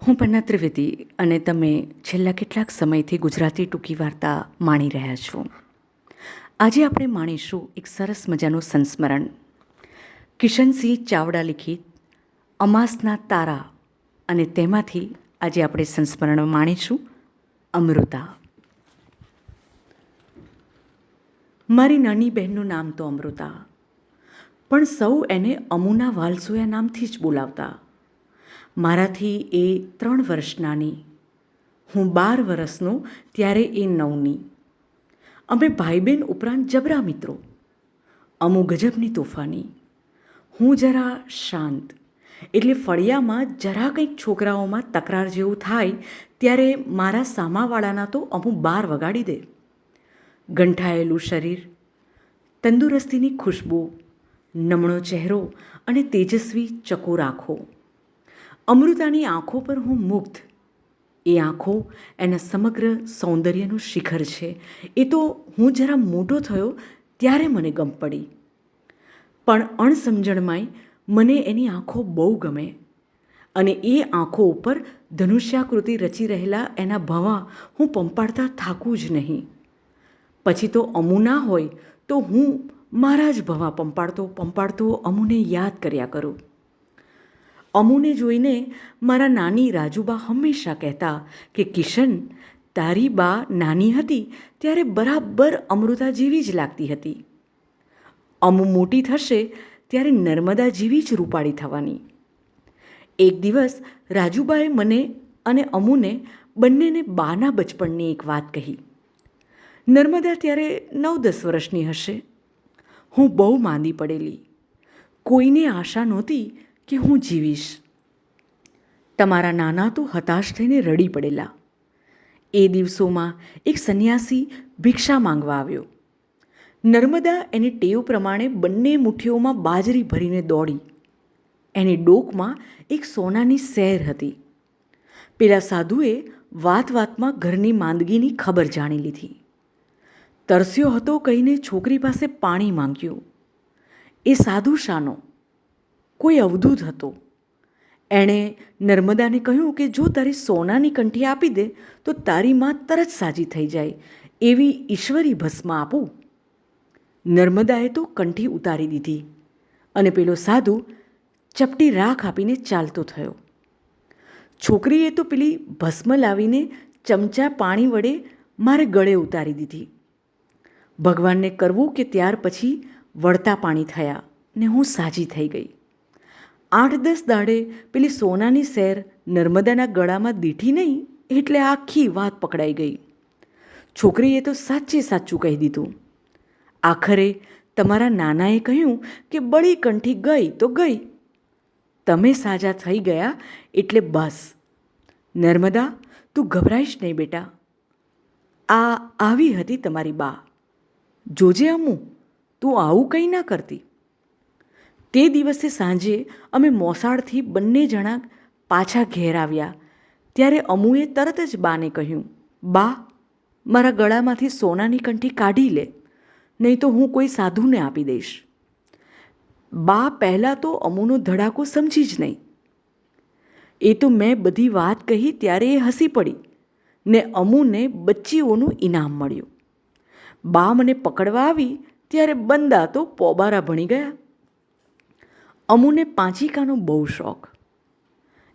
હું પન્ના ત્રિવેદી અને તમે છેલ્લા કેટલાક સમયથી ગુજરાતી ટૂંકી વાર્તા માણી રહ્યા છો. આજે આપણે માણીશું એક સરસ મજાનું સંસ્મરણ. કિશનસિંહ ચાવડા લિખિત અમાસના તારા, અને તેમાંથી આજે આપણે સંસ્મરણ માણીશું અમૃતા. મારી નાની બહેનનું નામ તો અમૃતા, પણ સૌ એને અમુના વાલસોયા નામથી જ બોલાવતા. મારાથી એ 3 વર્ષ નાની, હું 12 વર્ષનો ત્યારે એ 9ની. અમે ભાઈ બહેન ઉપરાંત જબરા મિત્રો. અમુ ગજબની તોફાની, હું જરા શાંત. એટલે ફળિયામાં જરા કંઈક છોકરાઓમાં તકરાર જેવું થાય ત્યારે મારા સામાવાળાના તો અમુ 12 વગાડી દે. ગંઠાયેલું શરીર, તંદુરસ્તીની ખુશ્બુ, નમણો ચહેરો અને તેજસ્વી ચકોર આંખો. અમૃતાની આંખો પર હું મુગ્ધ. એ આંખો એના સમગ્ર સૌંદર્યનું શિખર છે. એ તો હું જરા મોટો થયો ત્યારે મને ગમ પડી, પણ અણસમજણમાંય મને એની આંખો બહુ ગમે, અને એ આંખો ઉપર ધનુષ્યાકૃતિ રચી રહેલા એના ભવાં હું પંપાડતા થાકું જ નહીં. પછી તો અમુ ના હોય તો હું મારા જ ભવાં પંપાડતો અમુને યાદ કર્યા કરું. અમુને જોઈને મારા નાની રાજુબા હંમેશા કહેતા કે કિશન, તારી બા નાની હતી ત્યારે બરાબર અમૃતા જેવી જ લાગતી હતી. અમુ મોટી થશે ત્યારે નર્મદા જેવી જ રૂપાળી થવાની. એક દિવસ રાજુબાએ મને અને અમુને બંનેને બાના બચપણની એક વાત કહી. નર્મદા ત્યારે 9-10 વર્ષની હશે. હું બહુ માંદી પડેલી. કોઈને આશા નહોતી કે હું જીવીશ. તમારા નાના તો હતાશ થઈને રડી પડેલા. એ દિવસોમાં એક સંન્યાસી ભિક્ષા માંગવા આવ્યો. નર્મદા એની ટેવ પ્રમાણે બંને મુઠ્ઠીઓમાં બાજરી ભરીને દોડી. એની ડોકમાં એક સોનાની સેર હતી. પેલા સાધુએ વાત વાતમાં ઘરની માંદગીની ખબર જાણી લીધી. તરસ્યો હતો કહીને છોકરી પાસે પાણી માંગ્યું. એ સાધુ શાનો? કોઈ અવધૂત હતો. એણે નર્મદાને કહ્યું કે જો તારી સોનાની કંઠી આપી દે તો તારી માં તરત સાજી થઈ જાય, એવી ઈશ્વરી ભસ્મ આપું. નર્મદાએ તો કંઠી ઉતારી દીધી, અને પેલો સાધુ ચપટી રાખ આપીને ચાલતો થયો. છોકરીએ તો પેલી ભસ્મ લાવીને ચમચા પાણી વડે મારે ગળે ઉતારી દીધી. ભગવાનને કરવું કે ત્યાર પછી વળતા પાણી થયા ને હું સાજી થઈ ગઈ. 8-10 દાડે પેલી સોનાની સેર નર્મદાના ગળામાં દીઠી નહીં એટલે આખી વાત પકડાઈ ગઈ. છોકરીએ તો સાચે સાચું કહી દીધું. આખરે તમારા નાનાએ કહ્યું કે બળી કંઠી ગઈ તો ગઈ, તમે સાજા થઈ ગયા એટલે બસ. નર્મદા, તું ગભરાઈશ નહીં બેટા. આ આવી હતી તમારી બા. જોજે અમુ, તું આવું કંઈ ના કરતી. તે દિવસે સાંજે અમે મોસાળથી બંને જણા પાછા ઘેર આવ્યા ત્યારે અમુએ તરત જ બાને કહ્યું, બા, મારા ગળામાંથી સોનાની કંઠી કાઢી લે, નહીં તો હું કોઈ સાધુને આપી દઈશ. બા પહેલાં તો અમુનો ધડાકો સમજી જ નહીં. એ તો મેં બધી વાત કહી ત્યારે એ હસી પડી ને અમુને બચ્ચીઓનું ઇનામ મળ્યું. બા મને પકડવા આવી ત્યારે બંદા તો પોબારા ભણી ગયા. અમુને પાંચિકાનો બહુ શોખ.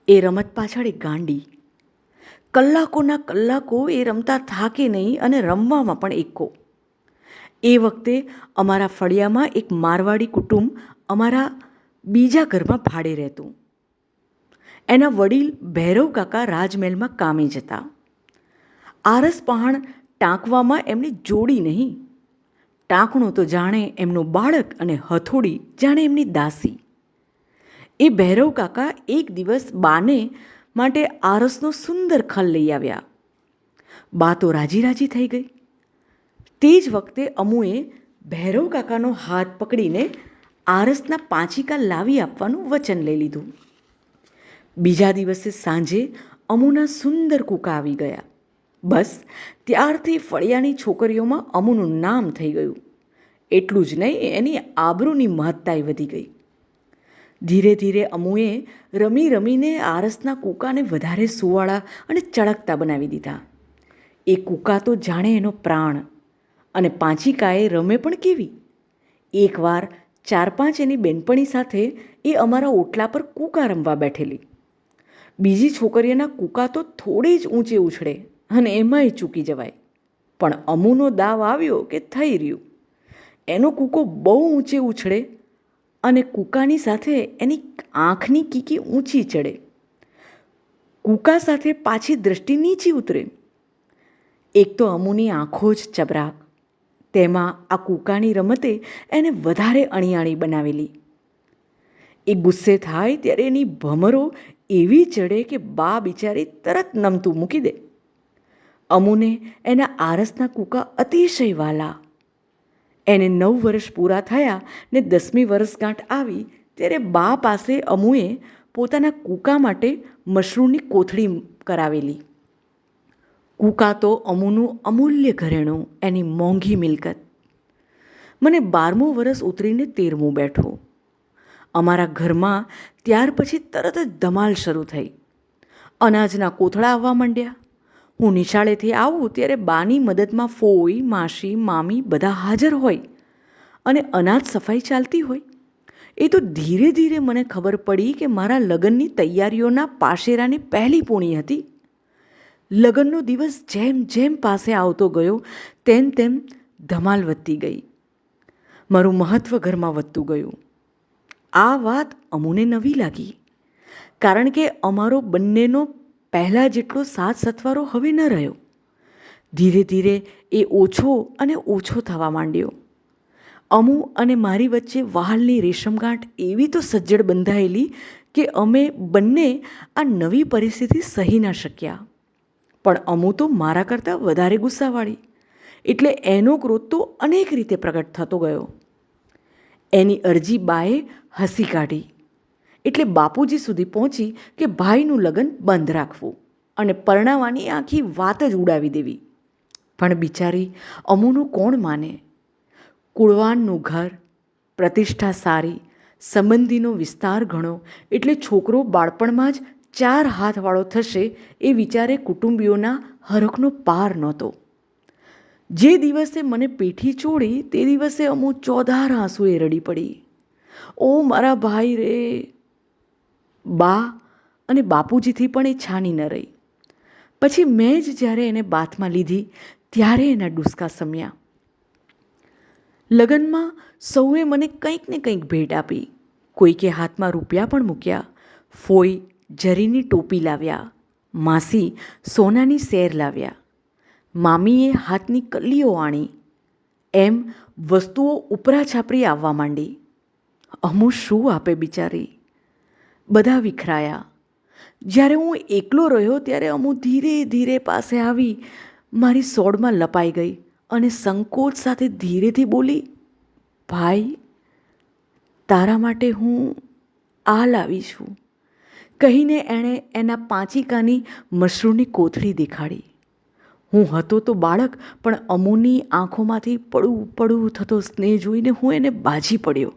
એ રમત પાછળ એક ગાંડી. કલાકોના કલાકો એ રમતા થાકે નહીં અને રમવામાં પણ એકો. એ વખતે અમારા ફળિયામાં એક મારવાડી કુટુંબ અમારા બીજા ઘરમાં ભાડે રહેતું. એના વડીલ ભૈરવ કાકા રાજમહેલમાં કામે જતા. આરસ પહાણ ટાંકવામાં એમની જોડી નહીં. ટાંકણું તો જાણે એમનું બાળક અને હથોડી જાણે એમની દાસી. એ ભૈરવ કાકા એક દિવસ બાને માટે આરસનો સુંદર ખલ લઈ આવ્યા. બા તો રાજી રાજી થઈ ગઈ. તે જ વખતે અમુએ ભૈરવ કાકાનો હાથ પકડીને આરસના પાંચિકા લાવી આપવાનું વચન લઈ લીધું. બીજા દિવસે સાંજે અમુના સુંદર કૂકા આવી ગયા. બસ ત્યારથી ફળિયાની છોકરીઓમાં અમુનું નામ થઈ ગયું. એટલું જ નહીં, એની આબરૂની મહત્તાય વધી ગઈ. ધીરે ધીરે અમુએ રમી રમીને આરસના કૂકાને વધારે સુવાળા અને ચળકતા બનાવી દીધા. એ કૂકા તો જાણે એનો પ્રાણ, અને પાંચિકાએ રમે પણ કેવી! એકવાર 4-5 એની બેનપણી સાથે એ અમારા ઓટલા પર કૂકા રમવા બેઠેલી. બીજી છોકરીઓના કૂકા તો થોડે જ ઊંચે ઉછળે અને એમાંય ચૂકી જવાય. પણ અમુનો દાવ આવ્યો કે થઈ રહ્યું. એનો કૂકો બહુ ઊંચે ઉછળે અને કૂકાની સાથે એની આંખની કીકી ઊંચી ચડે. કૂકા સાથે પાછી દૃષ્ટિ નીચી ઉતરે. એક તો અમુની આંખો જ ચબરાક, તેમાં આ કૂકાની રમતે એને વધારે અણિયાળી બનાવેલી. એ ગુસ્સે થાય ત્યારે એની ભમરો એવી ચડે કે બા બિચારી તરત નમતું મૂકી દે. અમુને એના આરસના કૂકા અતિશય વહાલા. એને 9 વર્ષ પૂરા થયા ને 10મી વર્ષગાંઠ આવી ત્યારે બા પાસે અમુએ પોતાના કૂકા માટે મશરૂમની કોથળી કરાવેલી. કૂકા તો અમુનું અમૂલ્ય ઘરેણું, એની મોંઘી મિલકત. મને 12મું વર્ષ ઉતરીને 13મું બેઠું. અમારા ઘરમાં ત્યાર પછી તરત જ ધમાલ શરૂ થઈ. અનાજના કોથળા આવવા માંડ્યા. હું નિશાળેથી આવું ત્યારે બાની મદદમાં ફોઈ, માસી, મામી બધા હાજર હોય અને અનાજ સફાઈ ચાલતી હોય. એ તો ધીરે ધીરે મને ખબર પડી કે મારા લગ્નની તૈયારીઓના પાશેરાની પહેલી પૂણી હતી. લગ્નનો દિવસ જેમ જેમ પાસે આવતો ગયો તેમ તેમ ધમાલ વધતી ગઈ. મારું મહત્ત્વ ઘરમાં વધતું ગયું. આ વાત અમુને નવી લાગી, કારણ કે અમારો બંનેનો પહેલાં જેટલો સાથ સથવારો હવે ન રહ્યો. ધીરે ધીરે એ ઓછો અને ઓછો થવા માંડ્યો. અમુ અને મારી વચ્ચે વહાલની રેશમગાંઠ એવી તો સજ્જડ બંધાયેલી કે અમે બંને આ નવી પરિસ્થિતિ સહી ન શક્યા. પણ અમુ તો મારા કરતાં વધારે ગુસ્સાવાળી, એટલે એનો ક્રોધ તો અનેક રીતે પ્રગટ થતો ગયો. એની અરજી બાએ હસી કાઢી, એટલે બાપુજી સુધી પહોંચી કે ભાઈનું લગ્ન બંધ રાખવું અને પરણાવવાની આખી વાત જ ઉડાવી દેવી. પણ બિચારી અમુનું કોણ માને? કુળવાનનું ઘર, પ્રતિષ્ઠા સારી, સંબંધીનો વિસ્તાર ઘણો, એટલે છોકરો બાળપણમાં જ 4 હાથવાળો થશે એ વિચારે કુટુંબીઓના હરખનો પાર નહોતો. જે દિવસે મને પીઠી ચોળી તે દિવસે અમુ ચોધાર આંસુએ રડી પડી. ઓ મારા ભાઈ રે! બા અને બાપુજીથી પણ એ છાની ન રહી. પછી મેં જ જ્યારે એને બાથમાં લીધી ત્યારે એના ડૂસકા સમ્યા. લગ્નમાં સૌએ મને કંઈક ને કંઈક ભેટ આપી. કોઈકે હાથમાં રૂપિયા પણ મૂક્યા. ફોઈ જરીની ટોપી લાવ્યા, માસી સોનાની સેર લાવ્યા, મામીએ હાથની કલીઓ આણી. એમ વસ્તુઓ ઉપરા છાપરી આવવા માંડી. અમુ શું આપે બિચારી! બધા વિખરાયા. જ્યારે હું એકલો રહ્યો ત્યારે અમુ ધીરે ધીરે પાસે આવી મારી સોડમાં લપાઈ ગઈ અને સંકોચ સાથે ધીરેથી બોલી, ભાઈ, તારા માટે હું આ લાવી છું, કહીને એણે એના પાંચિકાની મશરૂમની કોથળી દેખાડી. હું હતો તો બાળક, પણ અમુની આંખોમાંથી પડું પડું થતો સ્નેહ જોઈને હું એને બાજી પડ્યો.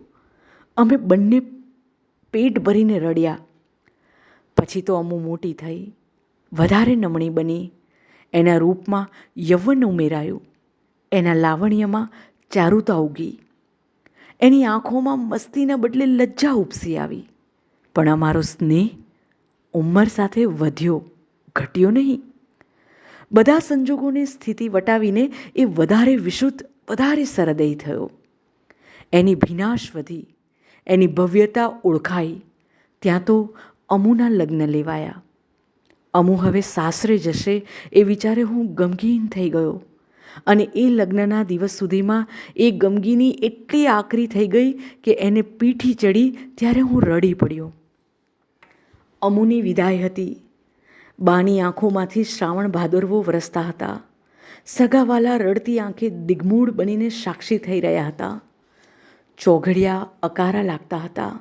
અમે બંને પેટ ભરીને રડ્યા. પછી તો અમુ મોટી થઈ, વધારે નમણી બની. એના રૂપમાં યૌવન ઉમેરાયું, એના લાવણ્યમાં ચારુતા ઉગી, એની આંખોમાં મસ્તીના બદલે લજ્જા ઉપસી આવી. પણ અમારો સ્નેહ ઉંમર સાથે વધ્યો, ઘટ્યો નહીં. બધા સંજોગોની સ્થિતિ વટાવીને એ વધારે વિશુદ્ધ, વધારે સરદય થયો. એની ભીનાશ વધી, એની ભવ્યતા ઓળખાઈ. ત્યાં તો અમુના લગ્ન લેવાયા. અમુ હવે સાસરે જશે એ વિચારે હું ગમગીન થઈ ગયો, અને એ લગ્નના દિવસ સુધીમાં એ ગમગીની એટલી આકરી થઈ ગઈ કે એને પીઠી ચડી ત્યારે હું રડી પડ્યો. અમુની વિદાય હતી. બાની આંખોમાંથી શ્રાવણ ભાદરવો વરસતા હતા. સગાવાલા રડતી આંખે દિગ્મૂઢ બનીને સાક્ષી થઈ રહ્યા હતા. ચોઘડિયા અકારા લાગતા હતા.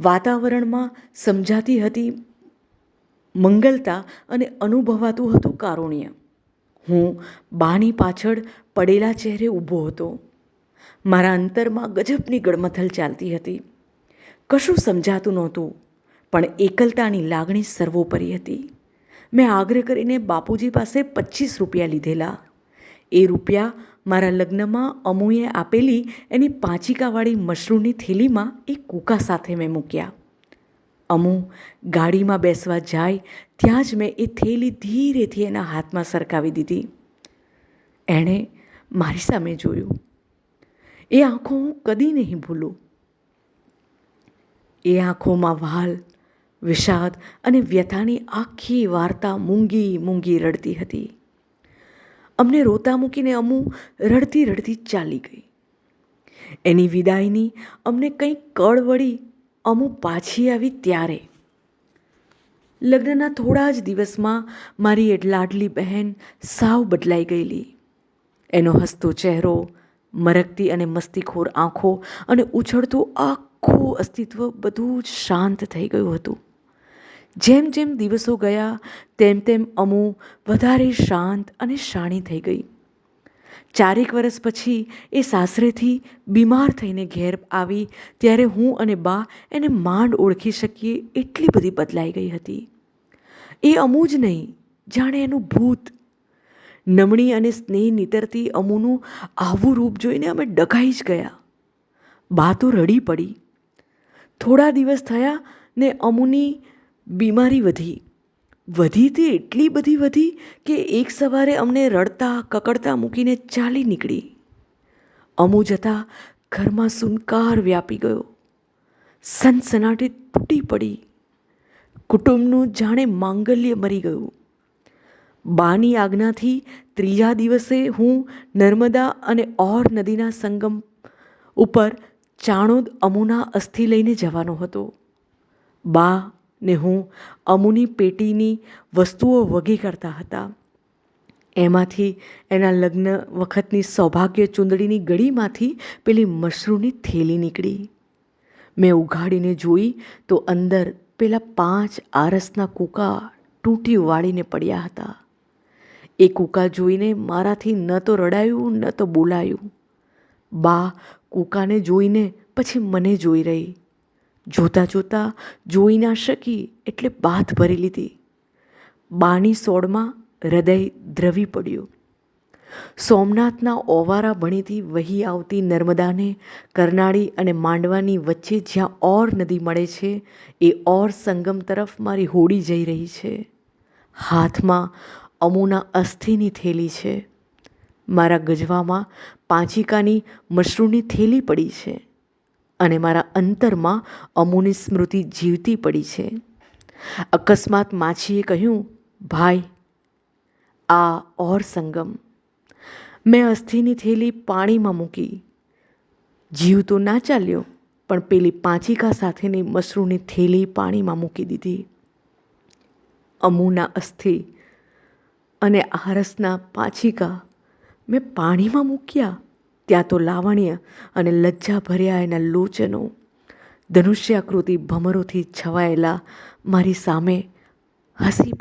વાતાવરણમાં સમજાતી હતી મંગલતા અને અનુભવાતું હતું કારુણ્ય. હું બાની પાછળ પડેલા ચહેરે ઊભો હતો. મારા અંતરમાં ગજબની ગડમથલ ચાલતી હતી. કશું સમજાતું નહોતું, પણ એકલતાની લાગણી સર્વોપરી હતી. મેં આગ્રહ કરીને બાપુજી પાસે 25 રૂપિયા લીધેલા. એ રૂપિયા મારા લગ્નમાં અમુએ આપેલી એની પાંચિકાવાળી મશરૂમની થેલીમાં એ કૂકા સાથે મેં મૂક્યા. અમુ ગાડીમાં બેસવા જાય ત્યાં જ મેં એ થેલી ધીરેથી એના હાથમાં સરકાવી દીધી. એણે મારી સામે જોયું. એ આંખો હું કદી નહીં ભૂલું. એ આંખોમાં વાલ, વિષાદ અને વ્યથાની આખી વાર્તા મૂંગી મૂંગી રડતી હતી. અમને રોતા મૂકીને અમુ રડતી રડતી ચાલી ગઈ. એની વિદાયની અમને કંઈક કળ વળી અમુ પાછી આવી ત્યારે. લગ્નના થોડા જ દિવસમાં મારી એ લાડલી બહેન સાવ બદલાઈ ગયેલી. એનો હસતો ચહેરો, મરકતી અને મસ્તીખોર આંખો અને ઉછળતું આખું અસ્તિત્વ બધું જ શાંત થઈ ગયું હતું. જેમ જેમ દિવસો ગયા તેમ તેમ અમુ વધારે શાંત અને શાણી થઈ ગઈ. 4 વર્ષ પછી એ સાસરેથી બીમાર થઈને ઘેર આવી ત્યારે હું અને બા એને માંડ ઓળખી શકીએ એટલી બધી બદલાઈ ગઈ હતી. એ અમુ જ નહીં, જાણે એનું ભૂત. નમણી અને સ્નેહ નીતરતી અમુનું આવું રૂપ જોઈને અમે ડઘાઈ જ ગયા. બા તો રડી પડી. થોડા દિવસ થયા ને અમુની બીમારી વધી તે એટલી બધી વધી કે એક સવારે અમને રડતા કકડતા મૂકીને ચાલી નીકળી. અમુ જતા ઘરમાં સુનકાર વ્યાપી ગયો. સનસનાટી તૂટી પડી. કુટુંબનું જાણે માંગલ્ય મરી ગયું. બાની આજ્ઞાથી 3જા દિવસે હું નર્મદા અને ઓર નદીના સંગમ ઉપર ચાણોદ અમુના અસ્થિ લઈને જવાનો હતો. બા ને હું અમુની પેટીની વસ્તુઓ વગી કરતા હતા. એમાંથી એના લગ્ન વખતની સૌભાગ્ય ચૂંદડીની ગળીમાંથી પેલી મશરૂમની થેલી નીકળી. મેં ઉઘાડીને જોઈ તો અંદર પેલા 5 આરસના કૂકા તૂટી વાળીને પડ્યા હતા. એ કૂકા જોઈને મારાથી ન તો રડાયું ન તો બોલાયું. બા કૂકાને જોઈને પછી મને જોઈ રહી. જોતાં જોતાં જોઈ ના શકી એટલે બાથ ભરી લીધી. બાની સોડમાં હૃદય દ્રવી પડ્યું. સોમનાથના ઓવારા ભણીથી વહી આવતી નર્મદાને કરનાળી અને માંડવાની વચ્ચે જ્યાં ઓર નદી મળે છે એ ઓર સંગમ તરફ મારી હોડી જઈ રહી છે. હાથમાં અમુના અસ્થિની થેલી છે. મારા ગજવામાં પાંચિકાની મશરૂમની થેલી પડી છે અને મારા અંતરમાં અમુની સ્મૃતિ જીવતી પડી છે. અકસ્માત માછીએ કહ્યું, ભાઈ, આ ઓર સંગમ. મેં અસ્થિની થેલી પાણીમાં મૂકી. જીવ તો ના ચાલ્યો, પણ પેલી પાંચિકા સાથેની મશરૂમની થેલી પાણીમાં મૂકી દીધી. અમુના અસ્થિ અને આરસના પાંચિકા મેં પાણીમાં મૂક્યા. ત્યાં તો લાવણ્ય અને લજ્જા ભર્યા એના લોચનો ધનુષ્યાકૃતિ ભમરોથી છવાયેલા મારી સામે હસી